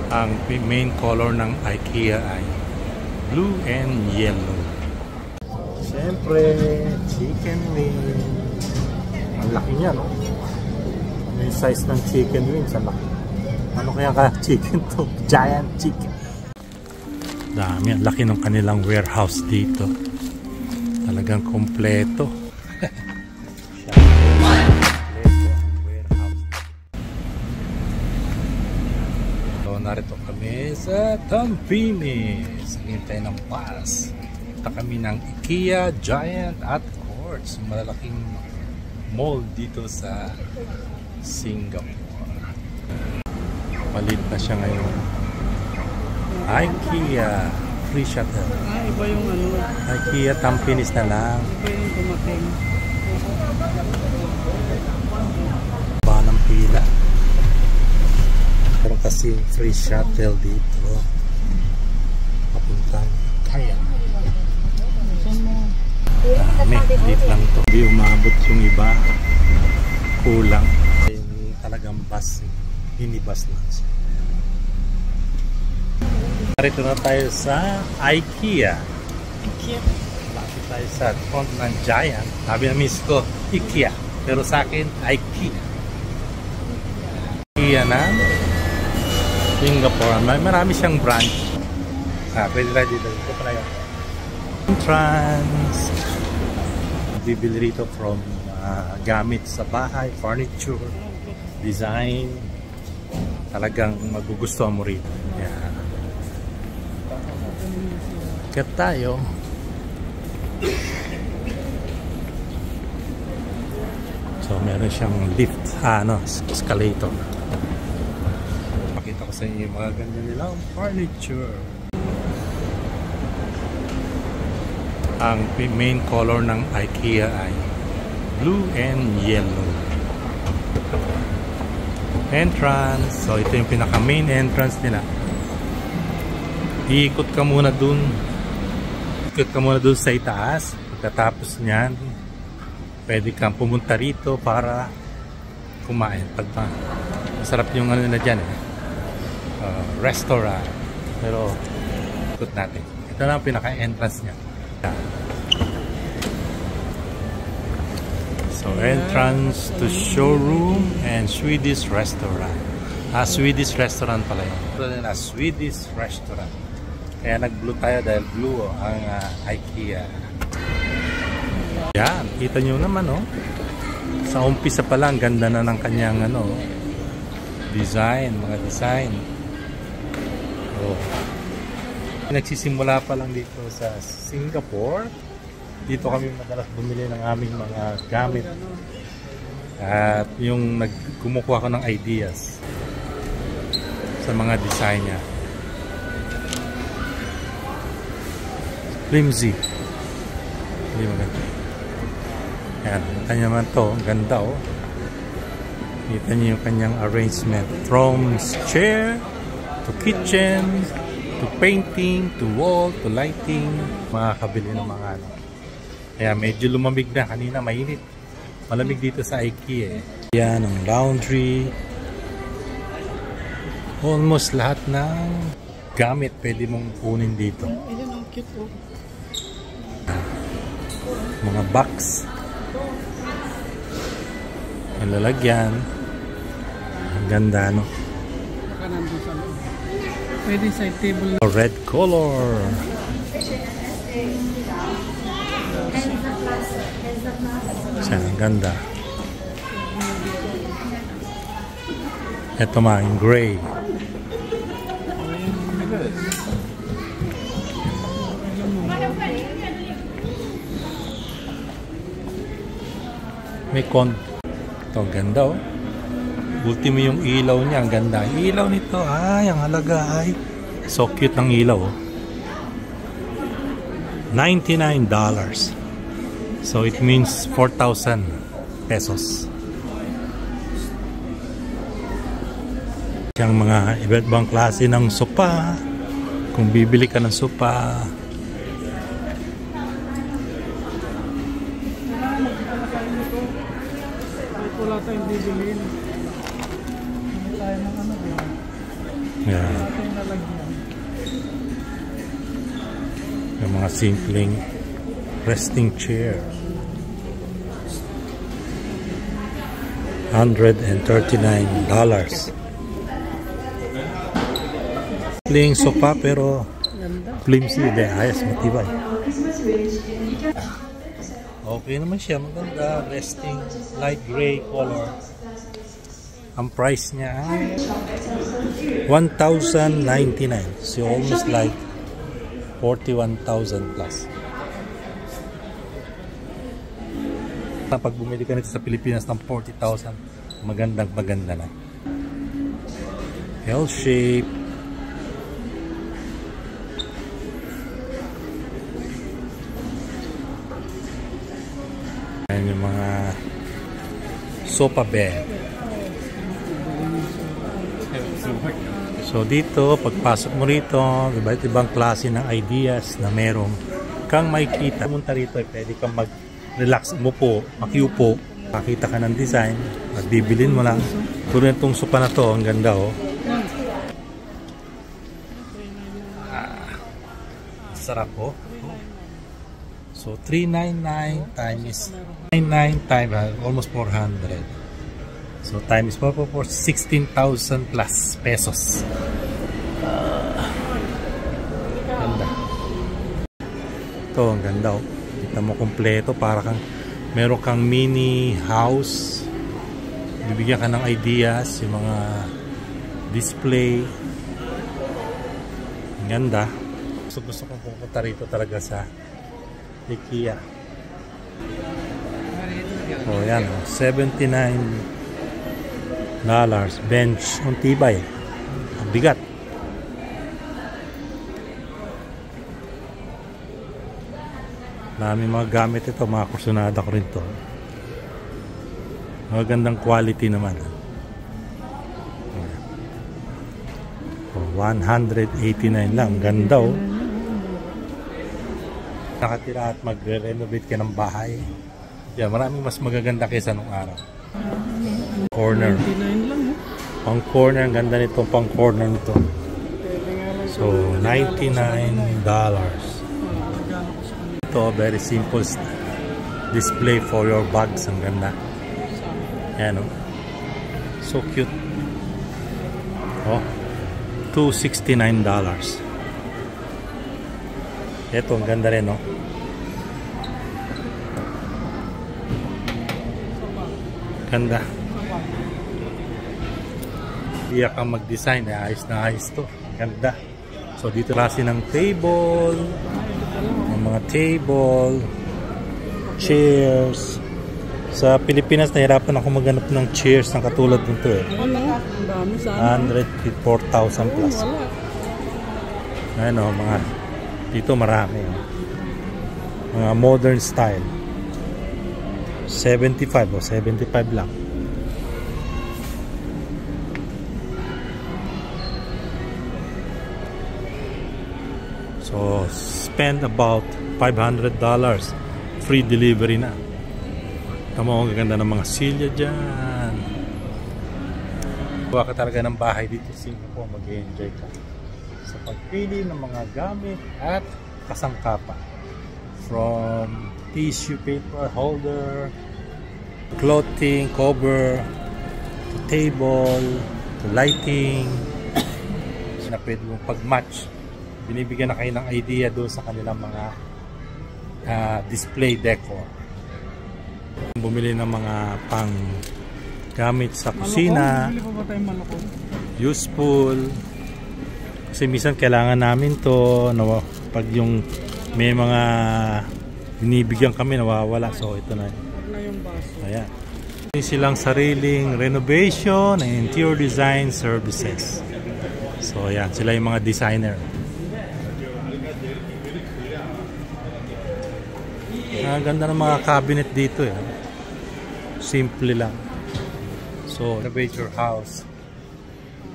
Ang main color ng IKEA ay blue and yellow. Siyempre, chicken wing. Ang laki niya, no? Ano yung size ng chicken wings? Ang laki. Ano kaya ka chicken to? Giant chicken. Dami. Ang laki ng kanilang warehouse dito. Talagang kompleto. So, narito kami sa Tampines. Hintay ng bus. Punta kami ng IKEA Giant at Courts. Malalaking mall dito sa Singapore. Palit na siya ngayon. IKEA free shuttle. Iba yung ano. IKEA Tampines na lang. Iba yung dumating. Ba ng pila. Pero kasi free shuttle dito. Papuntang IKEA. Dami. Dito lang to. Hindi umabot yung iba. Kulang. Yung talagang bus. Minibus lang siya. Narito na tayo sa IKEA. Lapit tayo sa front ng Giant. Sabi na miss ko, IKEA. Pero sa akin, IKEA. IKEA ng Singapore. Marami siyang branch. Pwede tayo dito. Ito pala yun. Entrance. Bibili rito from gamit sa bahay, furniture, design. Talagang magugustuhan mo rito. Yeah. Kat tayo. So meron siyang lift, escalator. Pakita ko sa inyo yung mga ganda nilang furniture. Ang main color ng IKEA ay blue and yellow. Entrance. So ito yung pinaka main entrance nila. Iikot ka muna dun. Ikot ka muna dun sa itaas. Pagkatapos niyan, pwede kang pumunta rito para kumain. Masarap yung ano na dyan restaurant. Pero ikot natin. Ito na ang pinaka entrance niya. So entrance to showroom and Swedish restaurant. Swedish restaurant pala yun. Ito na Swedish restaurant. Kaya nag-blue tayo dahil blue ang IKEA. Yan, kita nyo naman sa umpisa pa lang ganda na ng kanyang design, mga design. Nagsisimula pa lang dito sa Singapore. Dito kami madalas bumili ng aming mga gamit. At yung kumukuha ko ng ideas sa mga design niya. Flimsy. Hindi maganda. Yan, kita niyo naman to. Ang ganda Kita niyo yung kanyang arrangement. From chair to kitchen to painting, to wall, to lighting. Makakabili ng mga Kaya medyo lumamig na. Kanina mainit. Malamig dito sa IKEA. Yan ang laundry. Almost lahat ng gamit pwede mong kunin dito. Ayan ang cute Mga box. Ang lalagyan. Ang ganda Baka nandun sa loob. Pwede side table. Red color. Siya, ang ganda. Ito mga gray. May ito, ang ganda Ultimo yung ilaw niya, ang ganda. Ilaw nito, ang halaga ay so cute ng ilaw. $99. So it means 4,000 pesos. Yung mga iba't ibang klase ng sopa. Kung bibili ka ng sopa. Wala tayong bibilin. Wala tayo ng Yeah. Yung mga simpleng resting chair. $139. Simpleng sofa pero flimsy. Hindi, ayos, matibay. Okay naman siya, maganda. Resting, light gray color. Ang price niya ay $1,099. So almost like 41,000 plus. Pag bumili ka nito sa Pilipinas ng 40,000, maganda na. L shape. Ayan yung mga sofa bed. So dito, pagpasok mo rito, iba't ibang klase ng ideas na merong kang makikita. Pumunta rito, pwede kang mag-relax mo po, makiupo, makita ka ng design, at bibilin mo lang. Tulad itong sopa na to, ang ganda oh. Sarap oh. So $399 times 99 times almost 400. So times 4 for 16,000 plus pesos. Ganda. Ito ang ganda oh. Kita mo kompleto, para kang meron kang mini house. Bibigyan ka ng ideas, yung mga display. Ang ganda. Gusto kong pupunta rito talaga sa IKEA. So yan, $79 bench. Ang tibay, ang bigat. Dami mga gamit ito, mga kursunada ko rin to. Magandang quality naman. $189 lang, ganda oh. Nakatira at magre-renovate ka ng bahay. Yan, maraming mas magaganda kaysa nung araw. Corner. Pang corner, ang ganda nito, pang corner nito. So, $99. Ito, very simple display for your bags. Ang ganda. Ayan, oh. So cute. Oh, $269. Ito, ang ganda rin, oh. Ganda. Iyak kang mag-design, ayos na ayos to. Ganda. So dito klase ng table, ng mga table, chairs. Sa Pilipinas nahirapan ako maghanap ng chairs ng katulad nito eh. 104,000 plus. Ano, mga dito marami. Mga modern style. 75 o 75 lang. So spend about $500. Free delivery na. Tama, ang gaganda ng mga silya dyan. Kuha ka talaga ng bahay dito sa Singapore, mag-enjoy ka sa pagpili ng mga gamit at kasangkapan. From tissue paper holder, clothing, cover, to table, to lighting. So na pwede mong pag-match. Binibigyan na kayo ng idea doon sa kanilang mga display decor. Bumili ng mga pang gamit sa kusina. Useful. Kasi minsan kailangan namin to pag yung may mga binibigyan kami nawawala. So ito na. Ayan. Silang sariling renovation and interior design services. So ayan, sila yung mga designer. Ang ganda ng mga cabinet dito eh. Simple lang. So renovate your house.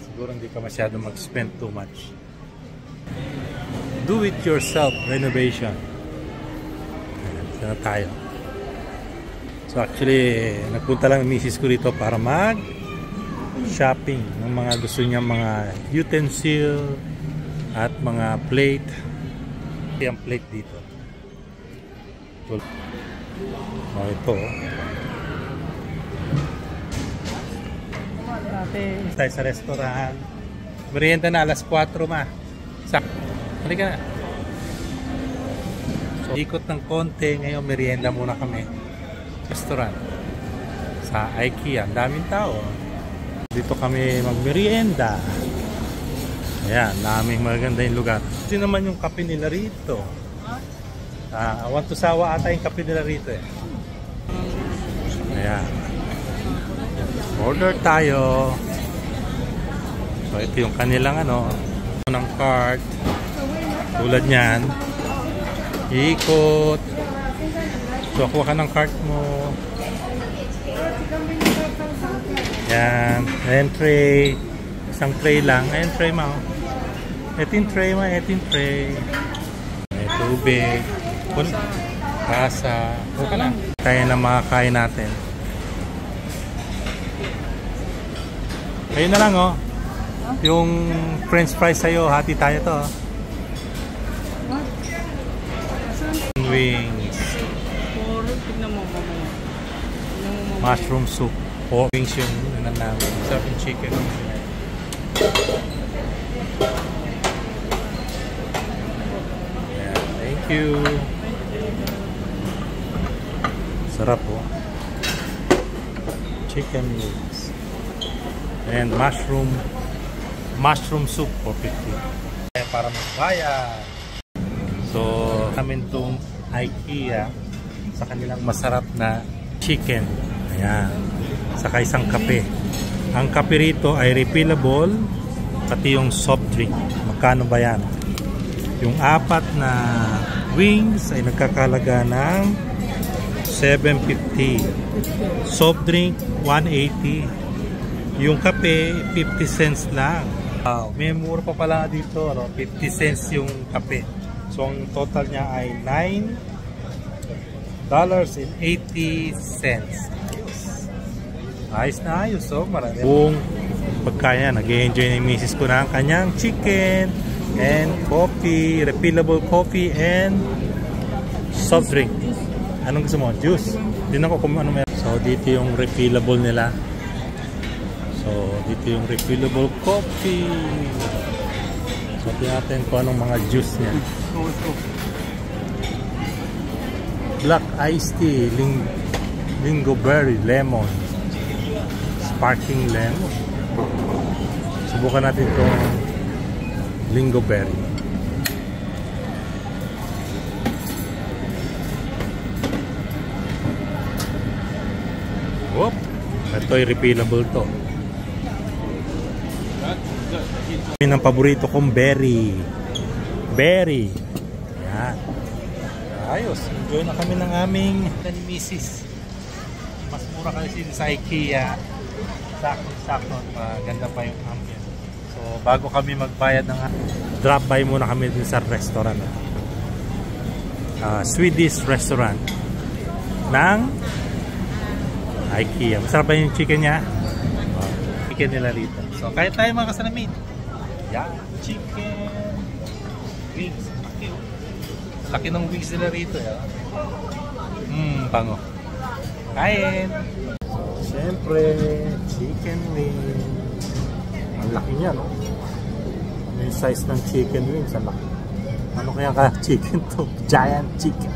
Siguro hindi ka masyado mag-spend too much. Do it yourself renovation. Ayan, isa na tayo. So actually nagpunta lang ang misis ko dito para mag shopping ng mga gusto niya, mga utensil at mga plate Yung plate dito. Oh, ito. Tayo sa restaurant. Merienda na alas 4 ma. Halika na. So, ikot ng konti. Ngayon merienda muna kami. Restaurant. Sa IKEA. Ang daming tao. Dito kami magmerienda. Ayan, daming maganda yung lugar. Ito naman yung kape nila rito. Want to sawa ata yung kape nila rito eh. Ayan. Order tayo. So ito yung kanilang ng cart. Tulad niyan. Ikot. So kuha ka ng cart mo. Yan. Ayan tray. Isang tray lang. Ayan tray mo. Ito yung tray mo. Ito yung tray. May tubig. Kasa. Kuha na. Kaya na makakain natin. Ayun na lang oh. Yung french fries sa'yo, hati tayo to. Wings. Mushroom soup. O wings yung namin. Sarap yung chicken. Yeah, thank you. Sarap po. Chicken wings. And mushroom soup for 50. Para magbayad. So, namin itong IKEA sa kanilang masarap na chicken. Ayan. Saka isang kape. Ang kape rito ay refillable, pati yung soft drink. Magkano ba yan? Yung 4 na wings ay nagkakalaga ng 750. Soft drink 180. Yung kape, 50 cents lang. Wow, may mura pa pala dito. 50 cents yung kape. So, ang total niya ay $9.80. Ayos na ayos. So, marami. Buong pagkaya, nag-enjoy na yung misis ko na ang kanyang chicken and coffee, refillable coffee and soft drink. Anong gusto mo? Juice. Tingnan ko kung ano meron. So, dito yung refillable nila. So, dito yung refillable coffee. So, tingnan natin kung anong mga juice niya. Black iced tea, lingo berry, lemon, sparkling lemon. Subukan natin itong lingo berry. Whoop! Ito'y refillable to. Ang paborito kong berry. Berry. Yan. Ayos. Enjoy na kami ng aming ni Mrs. Mas mura kasi sa IKEA. Sakto. Maganda pa yung ambience. So, bago kami magbayad drop by muna kami din sa restaurant. Swedish restaurant ng IKEA. Masarap ba yung chicken niya? Chicken nila rito. So, kaya tayo mga kasalamin. Yeah, chicken wings. Laki ng wings nila rito. Bango. Kain. So, syempre, chicken wings. Ang laki niya, no? Yung size ng chicken wings, ang laki. Ano kaya ka chicken to? Giant chicken.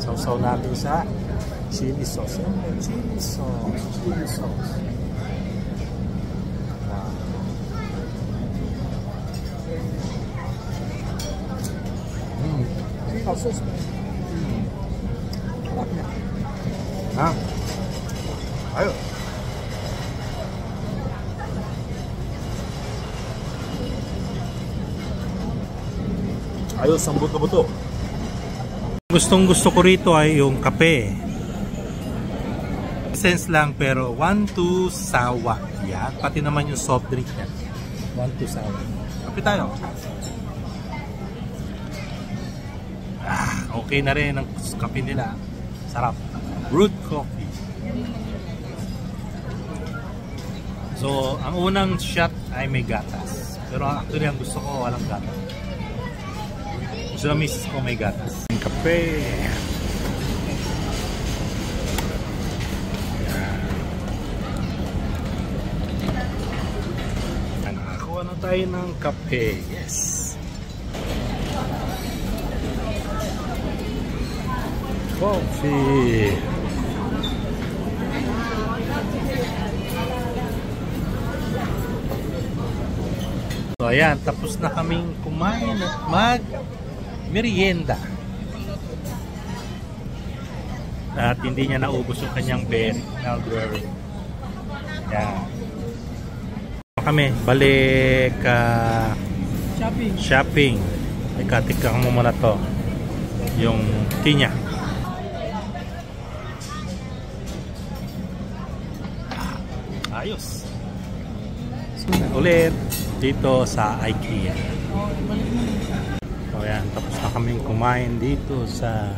Sausaw natin sa chili sauce. Chili sauce. Sauce. Ayo. Ayos, ang buto-buto. Gustong gusto ko rito ay yung kape. Sense lang pero 1-2 sawa. Yan. Pati naman yung soft drink yan. 1-2 sawa. Kape tayo. Okay na rin ang kape nila. Sarap. Brewed coffee. So, ang unang shot ay may gatas. Pero actually, ang gusto ko walang gatas. Gusto na misis ko may gatas. Ang kape. Nakakuha na tayo ng kape. Yes. Coffee. So ayan, tapos na kaming kumain at mag-merienda. At hindi niya naubos yung kanyang berry. Yan. Kami, balik shopping. Ikatikak mo muna to. Yung tinya. Ayos. So, ulit dito sa IKEA. So yan, tapos na kaming kumain dito sa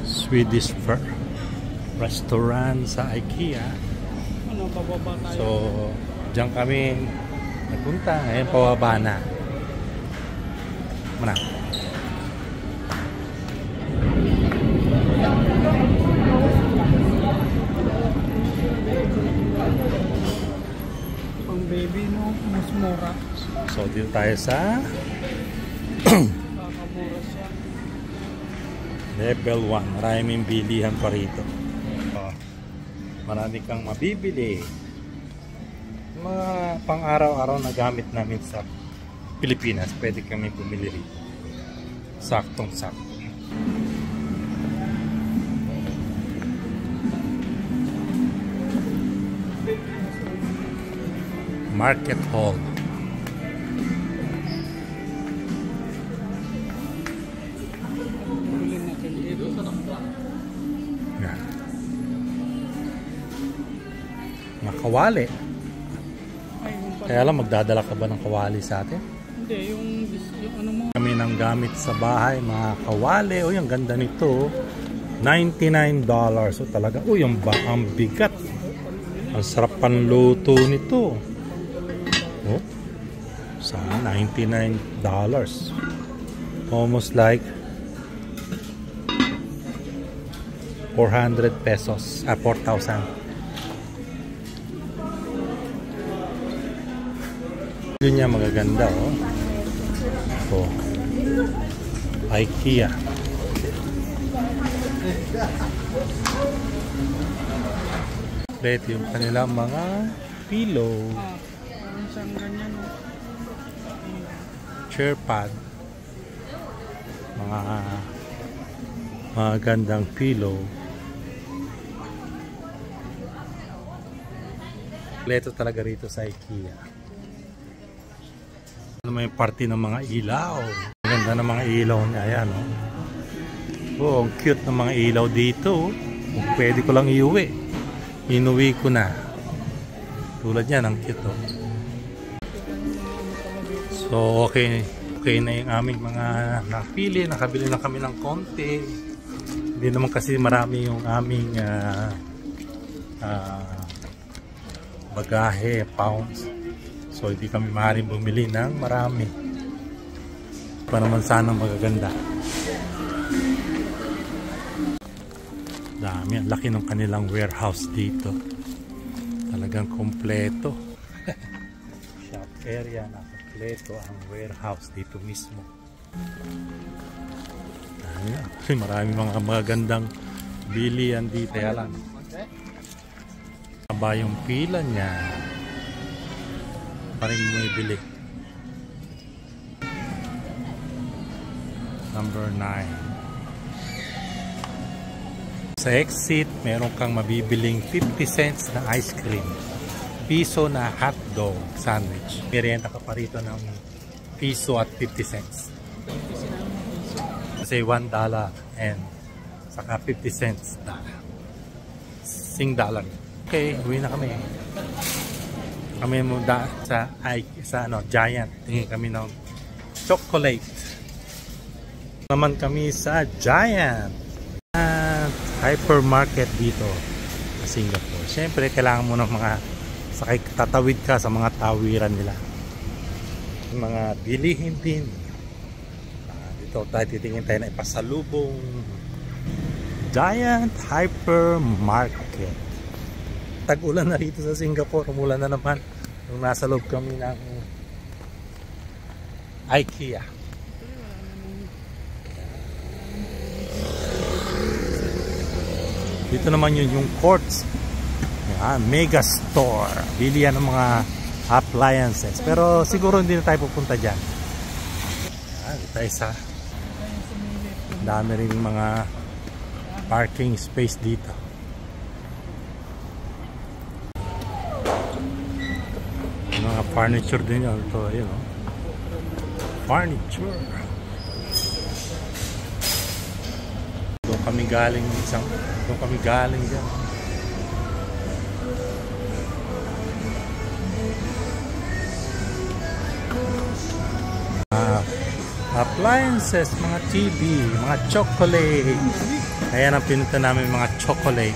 Swedish restaurant sa IKEA. So, diyan kami nagpunta. Ngayon, pababa na. Mana? Pang baby, no? Mas mura. So, dito tayo sa Kakamura siya. Level 1. Maraming bilihan pa rito. So, marami kang mabibili. Mga pang-araw-araw na gamit namin sa Pilipinas, pwede kami bumili rito. Saktong-sakto. Market Hall. Bilhin natin dito. Yan. Mga kawali. Ay, yung pala. Kaya lang, magdadala ka ba ng kawali sa atin? Hindi, yung ano mo. Kami ng gamit sa bahay, mga kawali. Uy, ang ganda nito. $99. So talaga, uy, ang bigat. Ang sarap panluto nito. Oh, sana $99. Almost like 400 pesos. 4,000. Yun niya magaganda, oh. Oh. IKEA. Complete yung kanilang mga pillow. Parang siyang ganyan, no? Chair pad. Mga gandang pillow. Kompleto talaga rito sa IKEA. Ano may party ng mga ilaw. Ang ganda ng mga ilaw niya. Ayan, oh. Oh, ang cute ng mga ilaw dito. Kung pwede ko lang iuwi. Inuwi ko na. Tulad yan, ang cute, oh. So, okay na yung aming mga napili. Nakabili na kami ng konti. Hindi naman kasi marami yung aming bagahe, pounds. So, hindi kami maaaring bumili ng marami. Pa naman sana magaganda. Dami. Ang laki ng kanilang warehouse dito. Talagang kompleto. Shop area na kompleto ang warehouse dito mismo. Marami mga magagandang bilihan dito. Kaya lang. Aba yung pila niya. Parang may bili. Number 9. Sa exit, meron kang mabibiling 50 cents na ice cream. Piso na hotdog sandwich. Merienda ka pa rito ng piso at 50 cents. Kasi $1 and saka 50 cents na $1. Okay, uwi na kami. Kami muna sa Giant. Tingin kami ng chocolate. Naman kami sa Giant. hypermarket dito sa Singapore. Siyempre, kailangan mo ng mga tatawid ka sa mga tawiran nila. Mga bilihin din. Dito tayo titingin tayo na ipasalubong. Giant hypermarket. Tag-ulan na rito sa Singapore. Umulan na naman. Nung nasa loob kami ng IKEA. Dito naman yung Courts. Mega store. Bili yan ng mga appliances. Pero siguro hindi na tayo pupunta dyan. Dito tayo sa dami rin mga parking space dito. Mga furniture din yan. Ito, yun, oh. Furniture. Doon kami galing dyan. Appliances, mga TV, mga chocolate. Ayan ang pinunta namin, mga chocolate.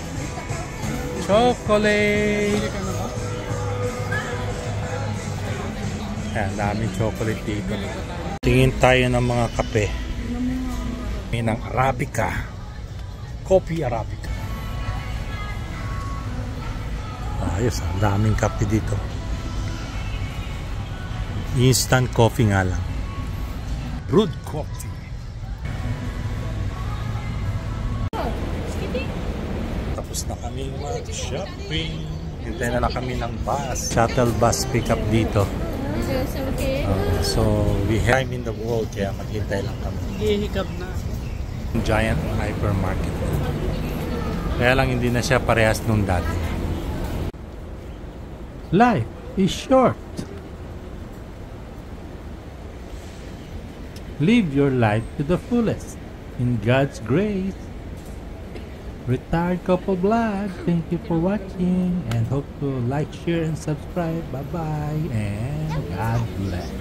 Ayan, daming chocolate dito. Tingin tayo ng mga kape. May ng Arabica. Coffee Arabica. Ayos, ang daming kape dito. Instant coffee nga lang. Brewed coffee. Tapos na kami mag-shopping. Hintay na lang kami ng bus. Shuttle bus pickup dito. So we have in the world, kaya maghintay lang kami. Hihikab na. Giant hypermarket. Kaya lang hindi na siya parehas nung dati. Life is short. Live your life to the fullest in God's grace. Retired Couple Vlog, thank you for watching and hope to like, share, and subscribe. Bye bye and God bless.